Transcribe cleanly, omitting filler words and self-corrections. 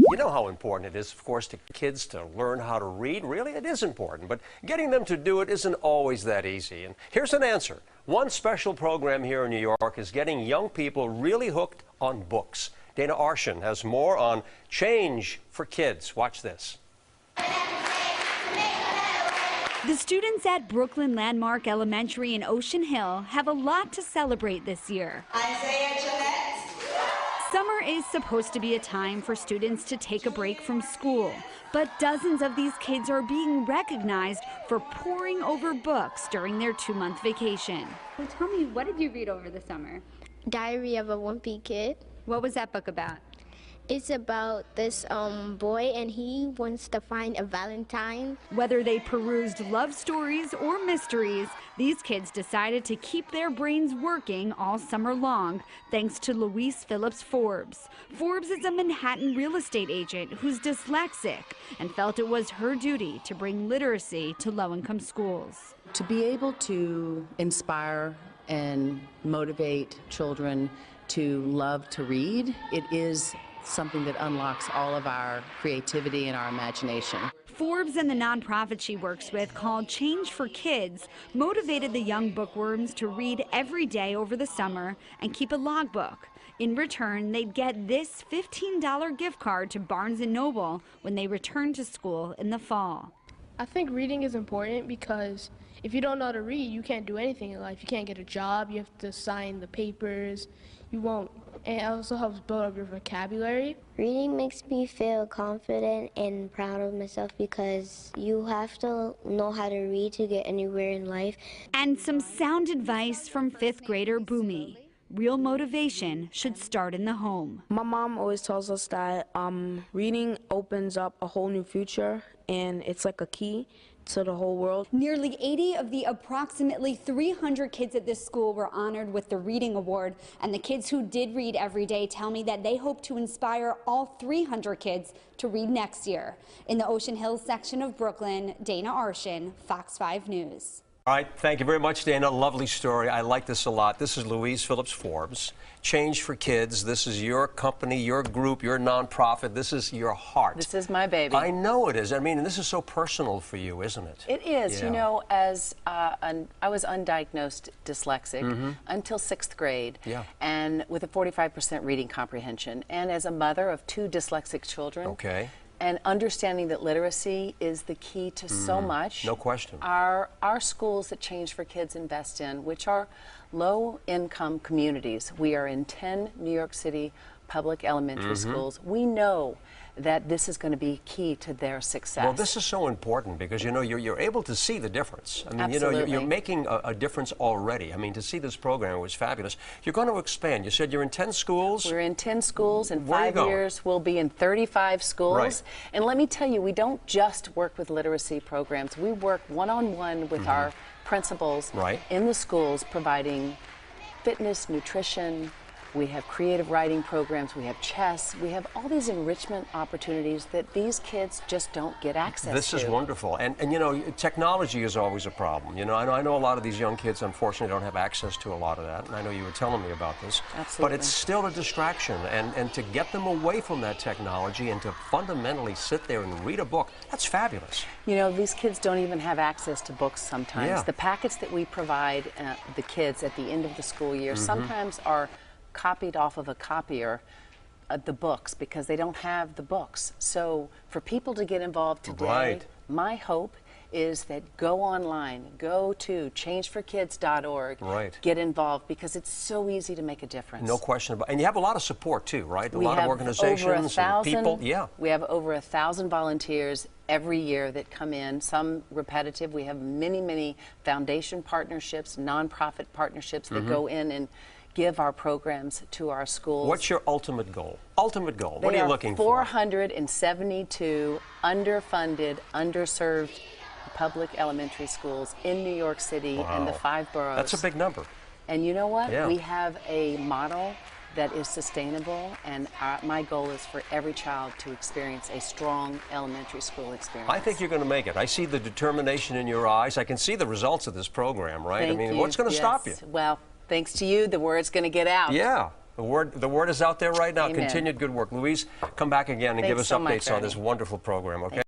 You know how important it is, of course, to kids to learn how to read. Really, it is important, but getting them to do it isn't always that easy. And here's an answer. One special program here in New York is getting young people really hooked on books. Dana Arshan has more on Change for Kids. Watch this. The students at Brooklyn Landmark Elementary in Ocean Hill have a lot to celebrate this year. Summer is supposed to be a time for students to take a break from school, but dozens of these kids are being recognized for poring over books during their 2-month vacation. So tell me, what did you read over the summer? Diary of a Wimpy Kid. What was that book about? It's about this boy, and he wants to find a Valentine. Whether they perused love stories or mysteries, these kids decided to keep their brains working all summer long, thanks to Louise Phillips Forbes. Forbes is a Manhattan real estate agent who's dyslexic and felt it was her duty to bring literacy to low-income schools. To be able to inspire and motivate children to love to read, it is something that unlocks all of our creativity and our imagination. Forbes and the nonprofit she works with, called Change for Kids, motivated the young bookworms to read every day over the summer and keep a logbook. In return, they'd get this $15 gift card to Barnes & Noble when they return to school in the fall. I think reading is important because if you don't know how to read, you can't do anything in life. You can't get a job, you have to sign the papers, you won't. And it also helps build up your vocabulary. Reading makes me feel confident and proud of myself because you have to know how to read to get anywhere in life. And some sound advice from 5th grader Boomy. Real motivation should start in the home. My mom always tells us that reading opens up a whole new future, and it's like a key to the whole world. Nearly 80 of the approximately 300 kids at this school were honored with the Reading Award, and the kids who did read every day tell me that they hope to inspire all 300 kids to read next year. In the Ocean Hills section of Brooklyn, Dana Arshan, Fox 5 News. All right, thank you very much, Dana. Lovely story. I like this a lot. This is Louise Phillips Forbes. Change for Kids. This is your company, your group, your nonprofit. This is your heart. This is my baby. I know it is. I mean, this is so personal for you, isn't it? It is. Yeah. You know, as I was undiagnosed dyslexic until 6th grade, and with a 45% reading comprehension, and as a mother of 2 dyslexic children. Okay. And understanding that literacy is the key to so much. No question. Our schools that Change for Kids invest in, which are low-income communities. We are in 10 New York City public elementary schools. We know that this is going to be key to their success. Well, this is so important because, you know, you're able to see the difference. I mean, Absolutely. you know, you're making a difference already. I mean, to see this program was fabulous. You're going to expand. You said you're in 10 schools? We're in 10 schools. In Where are you 5 going? years, we'll be in 35 schools. Right. And let me tell you, we don't just work with literacy programs. We work one-on-one with our principals in the schools, providing fitness, nutrition. We have creative writing programs, we have chess, we have all these enrichment opportunities that these kids just don't get access to. This is wonderful. And you know, technology is always a problem. You know, I know a lot of these young kids, unfortunately, don't have access to a lot of that. And I know you were telling me about this. Absolutely. But it's still a distraction. And to get them away from that technology and to fundamentally sit there and read a book, that's fabulous. You know, these kids don't even have access to books sometimes. Yeah. The packets that we provide the kids at the end of the school year sometimes are copied off of a copier, the books, because they don't have the books. So for people to get involved today, my hope is that go online, go to changeforkids.org, get involved, because it's so easy to make a difference. No question about it. And you have a lot of support too, right? We a lot of organizations and people. Yeah. We have over 1,000 volunteers every year that come in, some repetitive. We have many, many foundation partnerships, nonprofit partnerships that go in and give our programs to our schools. What's your ultimate goal? Ultimate goal. What are you looking for? 472 underfunded, underserved public elementary schools in New York City and the 5 boroughs. That's a big number. And you know what? Yeah. We have a model that is sustainable, and my goal is for every child to experience a strong elementary school experience. I think you're going to make it. I see the determination in your eyes. I can see the results of this program, right? Thank I mean, you. what's going to stop you? Well, thanks to you, the word's going to get out. Yeah. The word is out there right now. Amen. Continued good work. Louise, come back again and give Thanks us so much, updates on Ernie. this wonderful program, okay?